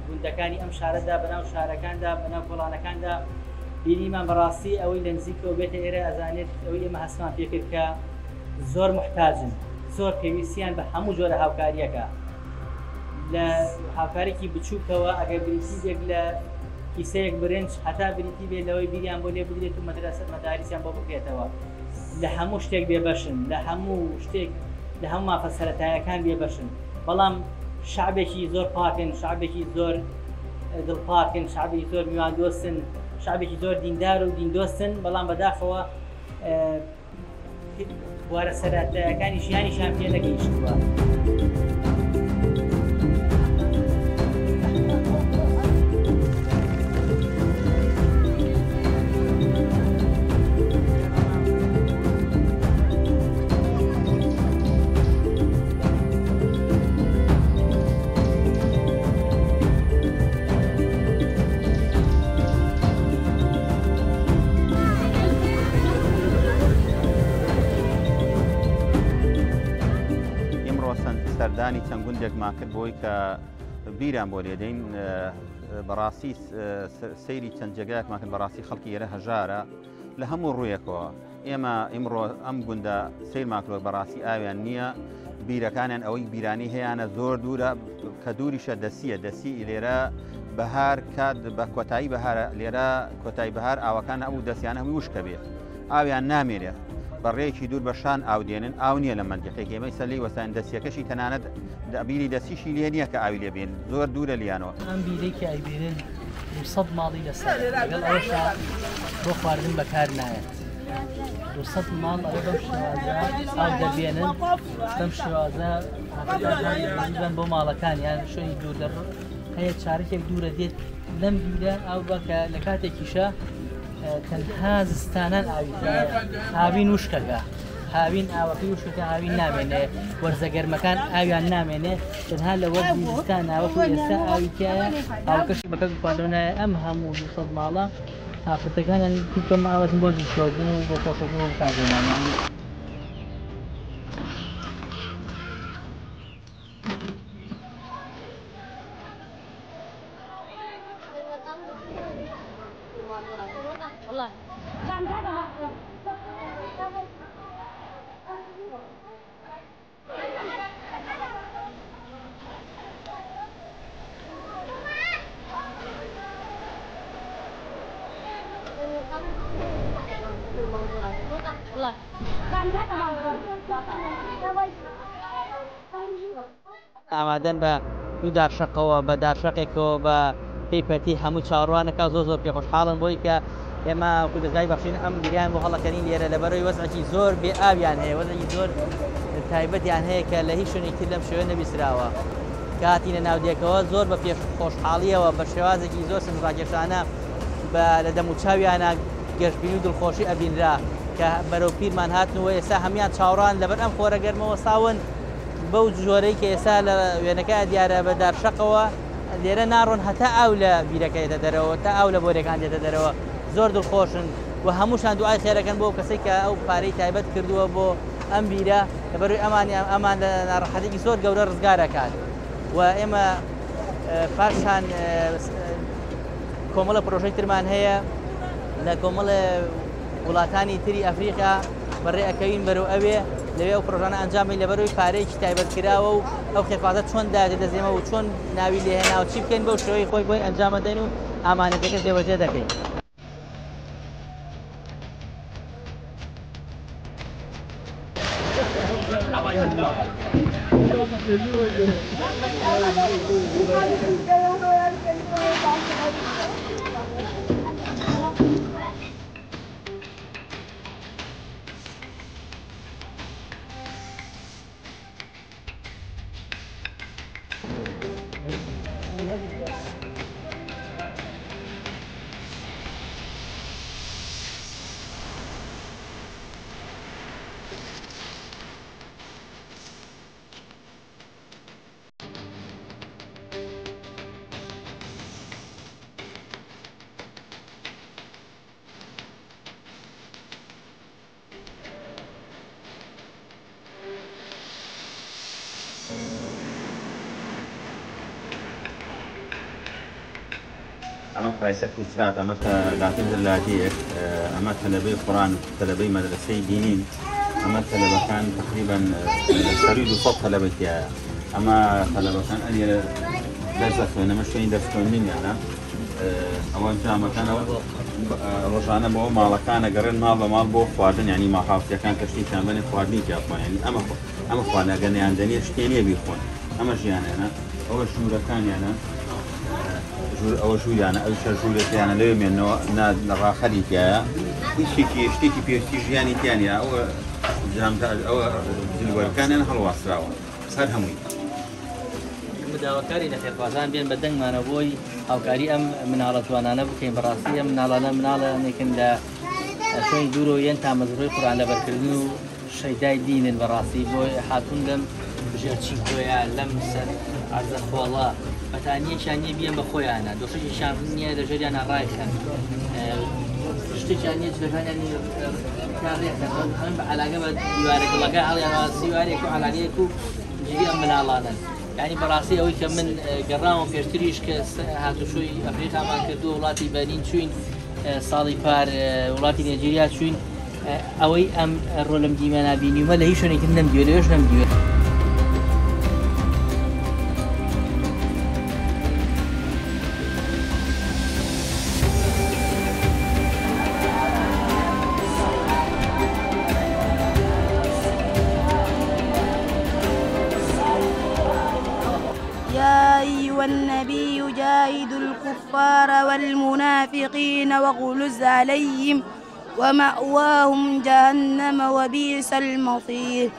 گوندەکانی ئەم شارەدا بەناو شارەکاندا بەناو کۆڵانەکاندا بینیمان بەڕاستی ئەوەی لە نزیکەوە بێتە ئێرە ئەزانێت ئەوەی ئێمە هەستمان پێکرد کە زۆر محتاجن زۆر پێویستیان بە هەموو جۆرە هاوکاریەکە لە هاوکارێکی بچووکەوە ئەگەر بریتیێک لە کیسەیەک برنج هەتا بریتی بێت لەوەی بیریان بۆ لێ بدرێت و مەدارسیان بۆ بکرێتەوە لە هەموو شتێک بێبەشن لە هەموو شتێک لە هەموو مافە سەرەتایەکان بێبەشن بەڵام شعبێکی زۆر پاکن شعبێکی زۆر دڵپاکن شعبێکی زۆر میوان دۆستن شعبێکی زۆر دیندار و دیندۆستن بەڵام بەداخەوە بوارە سەرەتایەکانی ژیانیشان پێ نەگەیشتووە. سەردانی چەند گوندێکمان کرد بۆی کە بیران بۆ لێدەین بەڕاستی سەیری چەند جێگایەکمان کرد بەڕاستی خەڵکی ئێرە هەژارە لە هەموو ڕوویەکەوە ئێمە ئیمڕۆ ئەم گوندە سیرمان کرد بەڕاستی ئاویان نییە بیرەکانیان ئەوەی بیرانی هەیەە زۆر دوورە کە دووریشە دەسی لێرە بەهار کات بە کۆتایی بەهارە لێرە کۆتایی بەهار ئاوەکان ئەو دەستیانە هەمووی وشکە بێت ئاویان نامێرێت بەڕێکی دوور بەشان ئاو دێنن ئاو نییە لە منجەقێک ئێمەی سەلی وەسان دەستیەکەشی تەنانەت بیری دەستیشی لێ نییە کە ئاوی لێبێن زۆر دوورە لیانەوە ئەم بیرێکی ئایبێنن 200 ماڵی لەسەر لەگەڵ ئەوەشە بۆ خواردن بەکار نایێت 200 ماڵ ئەوە بەم شێوازە ئاو دەبێنن بەم شێوازە بن بۆ ماڵەکان یان شوێنی دوور لە هەیە چارەکێک دوورە دێت لەم بیرە ئاو بکە لە کاتێکیشە تەنها زستانان هاوین وشکەکە هاوین ئاوەکەی وشکەکە هاوین نامێنێ وەرزەگەرمەکان ئاویان نامێنێ تەنها لە وەرزی زستان ئاوەکو ئێستا ئاویتیایە ئاوکەشی بەکە پاندۆنایە ئەم هەموو 200 ماڵە ئافرەتەکانیان توکەم ئاوەتن بۆ جوشۆبوون و بۆ خۆشەبوون و کارگەرانیان ئامادەن بە دوو دارشەقەوە بە دارشەقێکەوە بە پێیپەتی هەموو چاڕوانەکە زۆر پێ خۆشحاڵن بۆی کە ئێمە دەزای بەخشین ئەم بیریان بۆ هەڵەکەنین لێرە لەبەرەوەی وەزعی زۆر بێ ئاویان هەیە وەزعی زۆر تایبەتیان هەیە کە لە هیچ شوێنێکی لەم شوێنە نەبیسراوە کاتینە ناودێکەوە زۆر بە پێش خۆشحاڵیەوە بە شێوازێکی زۆر سنجڕاکێشانە لە دەموچاویانە گەشتبینی و دڵخۆشی ئەبینرا کە بەرەو پیرمان هاتنەوە ئێستا هەمان چاوڕان لەبەر ئەم خۆرە گەرمەوە ساون بەو جۆرەی کە ئێستا لە وێنەکە دیارە بە دارشەقەوە لێرە ناڕۆن هەتا ئاو لە بیرەکە دێتە دەرەوە تا ئاو لە بۆرەکان دێتە دەرەوە زۆر دڵخۆشن و هەمووشان دوعای خێرەکەن بۆ کەسێک کە ئەو پارەی تایبەت کردووە بۆ ئەم بیرە لەبەروی ئەمان لە ناڕەحەتێکی زۆر گەورە ڕزگارەکات و ئێمە پاشان کۆمەڵە پرۆژەی ترمان هەیە لە کۆمەڵە وڵاتانی تری ئەفریقا بەڕێ ئەکەوین بەرەو ئەوێ لەوێ ئەو پرۆژانە ئەنجامی لەبەرەوەی پارەیەکی تایبەت کراوە و ئەو خێفاتە چۆن دادەزێمە و چۆن ناوی لێهێنا و چی بکەین بەو شێوەی خۆی بۆی ئەنجامە دەین و ئامانەتەکە جێبەجێ دەکەین. رايسك وسات أما لكن زلاتيك أما تلبي قرآن تلبي مدرسي دينين أما تلبي كان تقريبا سريد صوت تلبي يا أما تلبي كان أني درس وأنا مش فين درس كونين يعني أول جامعة كان رجعنا بو مال كان قرن مال بو فاردن يعني ما حافظ كان كشي كان بني فاردني كأطفال يعني أما فاردنا قلنا عندني اشتيني بيخون أما شيء يعني أنا أول شو كان يعني أول شو يعني أول شو يعني اليوم إنه نرى خليك يا يشتكي بيشتكي يعني ثانية أو جامعة أو جلوة كان أنا هالواسطة صار همي مداوكاري لخير خوازان بين بدن ما نبوي أو كاري أم من على جوانانا بكين براسية من على نكن لا شوي دورو ينتع مزروي قرآن لبركردنو شيداي دين البراسي بوي حاتون لم بجرتشي بويا لمس عز الله فتانية شانية بيا بخويا أنا دوشي شانية لجري أنا رايخا شتي شانية جلفان يعني كاريخ هم على قبل يوارك الله قاعد على راسي يوارك على عليكو جيبي أم من على يعني براسي أوي كمن قرام وفيرتريش كهاتو شوي أفريقيا ما كردو ولاتي بنين شوين صالي بار ولاتي نيجيريا شوين أوي أم الرولم ديمانا بيني ولا هي شوني كنا مديو ليش نمديو النبي جاهد الكفار والمنافقين واغلظ عليهم ومأواهم جهنم وبئس المصير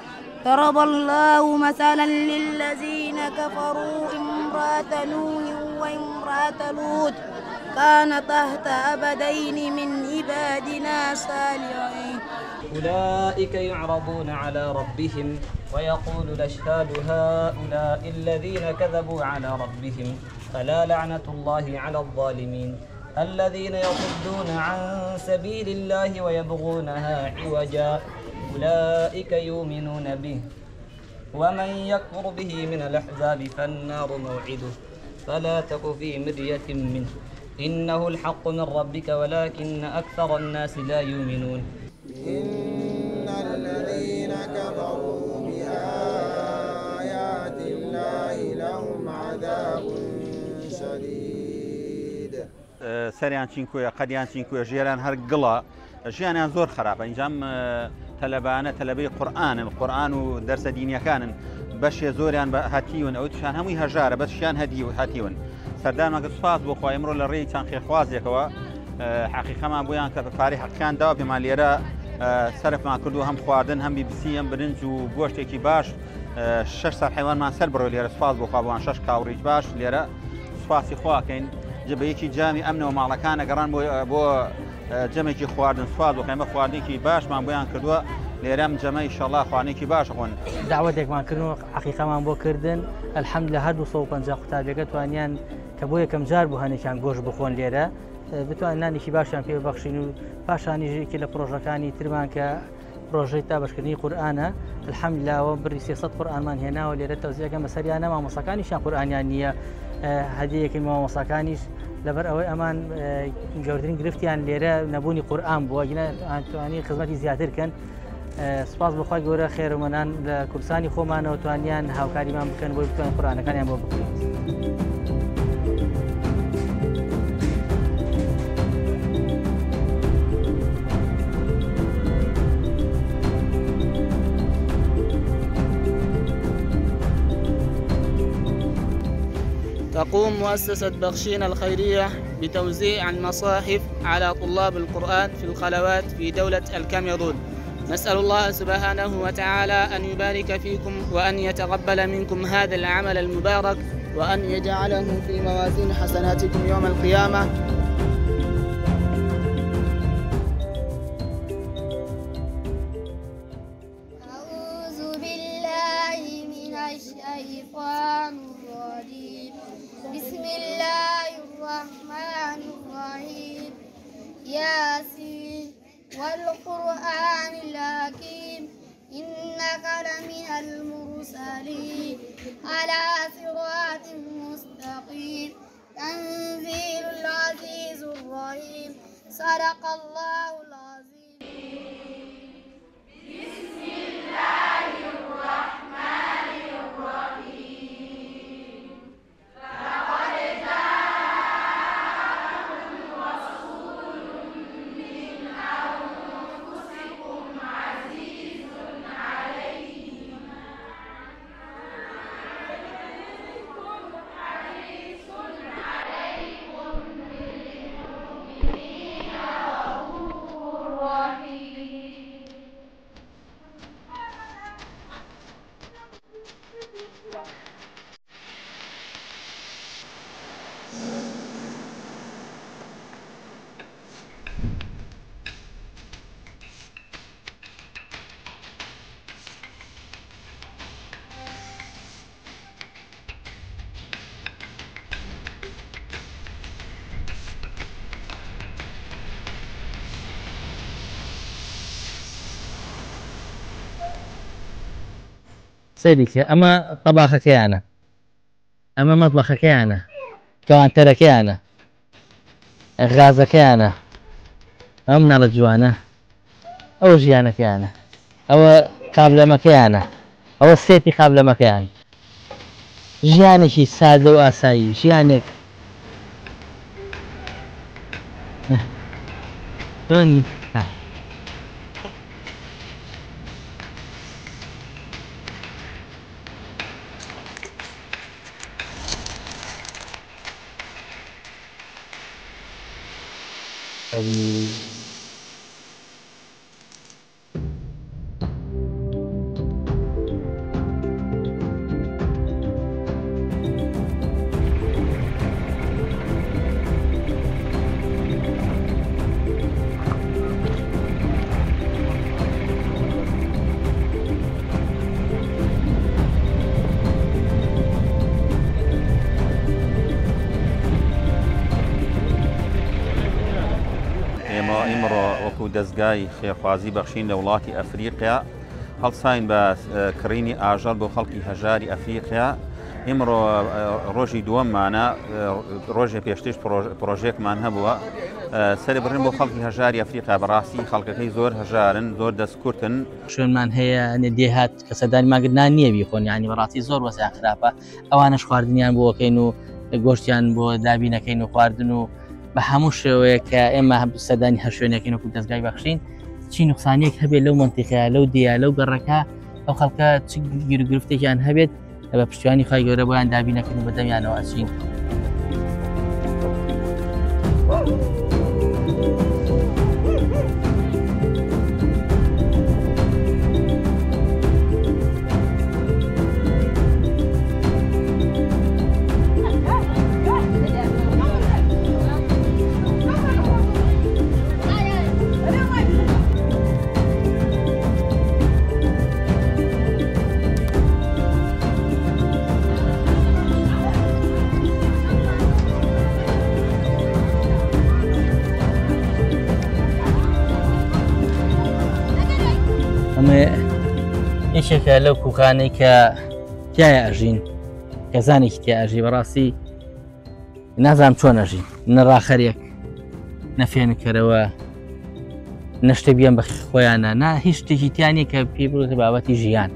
ضرب الله مثلا للذين كفروا امرأة نوح وامرأة لوط كان تحت عبدين من عبادنا صالحين أولئك يعرضون على ربهم ويقول الأشهاد هؤلاء الذين كذبوا على ربهم فلا لعنة الله على الظالمين الذين يصدون عن سبيل الله ويبغونها عوجا أولئك يؤمنون به ومن يكفر به من الأحزاب فالنار موعده فلا تك في مرية منه إنه الحق من ربك ولكن أكثر الناس لا يؤمنون إن الذين كفروا بآيات الله لهم عذاب شديد سەریان چین کوێ قەدیان چین کوێ ژێران هەر گڵە ژیانیان زۆر خراپە ئینجام تەلەبانە تەلەبەی قورئان و دەرسە دینیەکانن بەشێ زۆریان بە هەتیون ئەو توشان هەمووی هەژارە بەشیان هەتیون سەردانمەکە سوپاس بۆ خوا ئێمڕۆ لە ڕێی چەند خێرخوازێکەوە حەقیقەمان بۆیان کە پارەی حەقیان داوە پێمان لێرە سەرفمان کردو هەم خواردن هەم بیبسی هەم برنج و گۆشتێکی باش 6 سەر حیوانمان سەر بڕۆ لێرە سوپاس بۆ خوا بۆیان 6 کاوڕیج باش لێرە سوپاسی خواکەین جبەیەکی جامی ئەمنەوە ماڵەکانە گەڕان بۆ جەمێکی خواردن سوپاس بۆ قەیمە خواردنێکی باشمان بۆیان کردووە لێرەم جەمە ئینشەڵڵا خواردنێکی باش خۆن داوەتێکمان کردن حەقیقەمان بۆ کردن ئەلحەمدولillah هەر 250 قوتابیەکە توانیان کە بۆ یەکەم جار بوو هەنێکیان گۆشت بخۆن لێرە بتوانین نانێکی باشیان پێ ببەخشین و پاشانیژێکی لە پرۆژەکانی ترمان کە پرۆژەی تابەشکردنی قورئانە الحەمدولillah بڕی 300 قورئانمان هێناوە لێرە تەوزیەکەم بەسەریانە مامۆستاکانیشیان قورئانیان نییە هەدیەکەی مامۆستاکانیش لەبەر ئەوەی ئەمان گەورەترین گرفتیان لێرە نەبوونی قورئان بووە توانی خزمەتی زیاتر بکەن سپاس بەخوای گەورە خێرەمەنان لە کوردستانی خۆمانەوە توانیان هاوکاریمان بکەن بۆی بتوانین قورئانەکانیان بۆ بکەین. تقوم مؤسسة بخشين الخيرية بتوزيع المصاحف على طلاب القرآن في الخلوات في دولة الكاميرون. نسأل الله سبحانه وتعالى أن يبارك فيكم وأن يتقبل منكم هذا العمل المبارك وأن يجعله في موازين حسناتكم يوم القيامة. أعوذ بالله من الشيطان الرجيم. بسم الله الرحمن الرحيم. ياسين والقرآن الحكيم إنك لمن المرسلين على صراط مستقيم. تنزيل العزيز صدق الله العظيم. بسم الله الرحمن الرحيم. لقد جاءكم رسول من أنفسكم عزيز عليه ما حريص عليكم بالمؤمنين رؤوف رحيم. سيدك أما طباخك أنا، أما مطبخك أنا، كوانترك أنا، غازك أنا، أم نار جوانا، أو جيانك أنا، أو قابل مكانه، أو السيتي قابل مكان. جيانك سادة وأساي، جيانك شلون؟ ئێمە وەکو دەستگای خێرخوازی بەخشین لە وڵاتی ئەفریقیا هەڵساین بە کڕینی ئاژەڵ بۆ خەڵکی هەژاری ئەفریقیا. ئێمڕۆ ڕۆژی دووەممانە، ڕۆژێ پێشتر پرۆژێکمان هەبووە سەربڕین بۆ خەڵکی هەژاری ئەفریقیا. بەڕاستی خەڵکەکەی زۆر هەژارن، زۆر دەستکورتن. شوێنمان هەیە دێهات کە سەردانی ماگرنان نییە بیخۆن، ینی بەڕاستی زۆر وەسیان خراپە. ئەوانش خواردنیان بۆکەین و گۆشتیان بۆ دابینەکەین و خواردن و بە هەموو شێوەیە کە ئێمە سەردانی هەر شوێنەکەین وەکو دەستگای بەخشین. چی نوقسانیەک هەبێت لەو منتیقەیە، لەو دیە، لەو گەڕەکە، ئەو خەڵکە چ گیرگرفتێکیان هەبێت بە پشتیوانی خی گەورە بۆیان دابینەکەن و بەدەمیانەوە ئەچین. ئەمە یەکێکە لەو کوکانەی کە تایە ئەژین، کەزانێکی تیا ئەژی. بەڕاستی نازانم چۆن ئەژین، نەڕاخەرێک نەفێنکەرەوە نەشتە بیان بە خۆیانە، نا هیچ شتێکی تیانێ کە پێی بڕێتە بابەتی ژیان.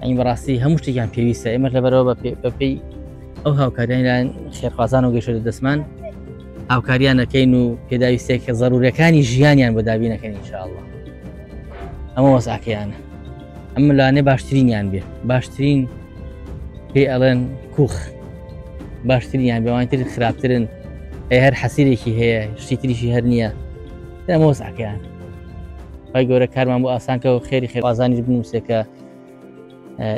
ئەین بەڕاستی هەموو شتێکیان پێویستە. ئێمەش لەبەرەوە بەپێی ئەو هاوکاریان خێرخوازان و گەشتە دەستمان هاوکاریان ئەەکەین و پێداویستێک کە ضرورەکانی ژیانیان بۆ دابینەکەن ئینشاءالله. ئەمە وەسعەکەیانە، ئەم لانێ باشترینیان بێ، باشترین پێی ئەڵێن کوخ، باشترینیان بێوانتر خراپترن، هەر حەسیرێکی هەیە، شتی تریشی هەر نییە. ئەمە وەسعەکەیان. خی گەورە کارمان بۆ ئاسانکە و خێری خێوازانیش بنووسێ کە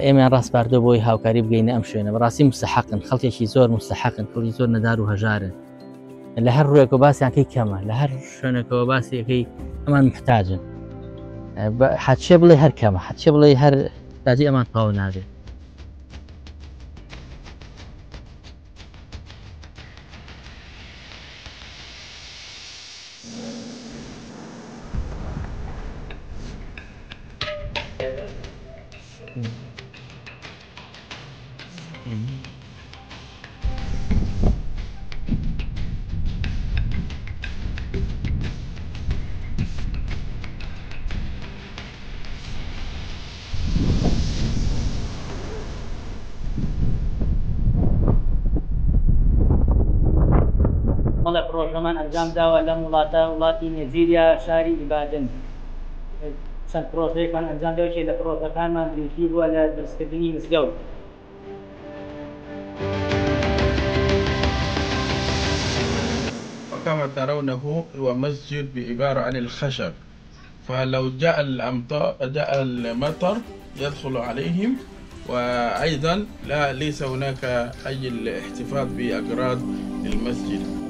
ئێمەیان ڕاستپاردە بۆی هاوکاری بگەینە ئەم شوێنە. بەڕاستی مستەحەقن، خەڵکێکی زۆر مستەحەقن، کەڵی زۆر نەدار و هەژارن. لە هەر ڕوویەکە باسییانکەی کەمە، لە هەر شوێنەکەەوە باسیەکەی ئەمان محتاجن. حەچێ بڵێ هەر کەمە، حەچێ بڵێ هەر تاجی ئەمان تەواو نابێت. ماڵە پرۆژەمان ئەنجام داوە لەم وڵاتی نێجیریا شاری ئیبادن چەند پرۆژەیەکمان ئەنجام داوە لە پرۆژەکانمان بریتی بووە لە دروستکردنی مزگەوت. كما ترونه هو مسجد بعبارة عن الخشب، فلو جاء المطر يدخل عليهم، وأيضا ليس هناك أي احتفاظ بأغراض المسجد.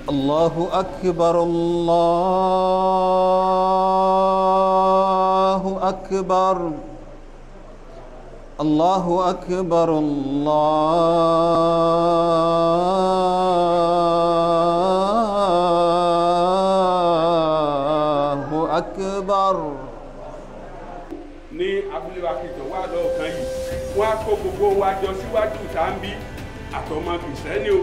الله أكبر الله أكبر الله أكبر الله أكبر. ní abúlé wa kejì wà lọ́ọ̀kan yìí wọ́n á kó gbogbo wa jọ síwájú ìta ń bí àtọmọ kìrìsìtẹ́nì o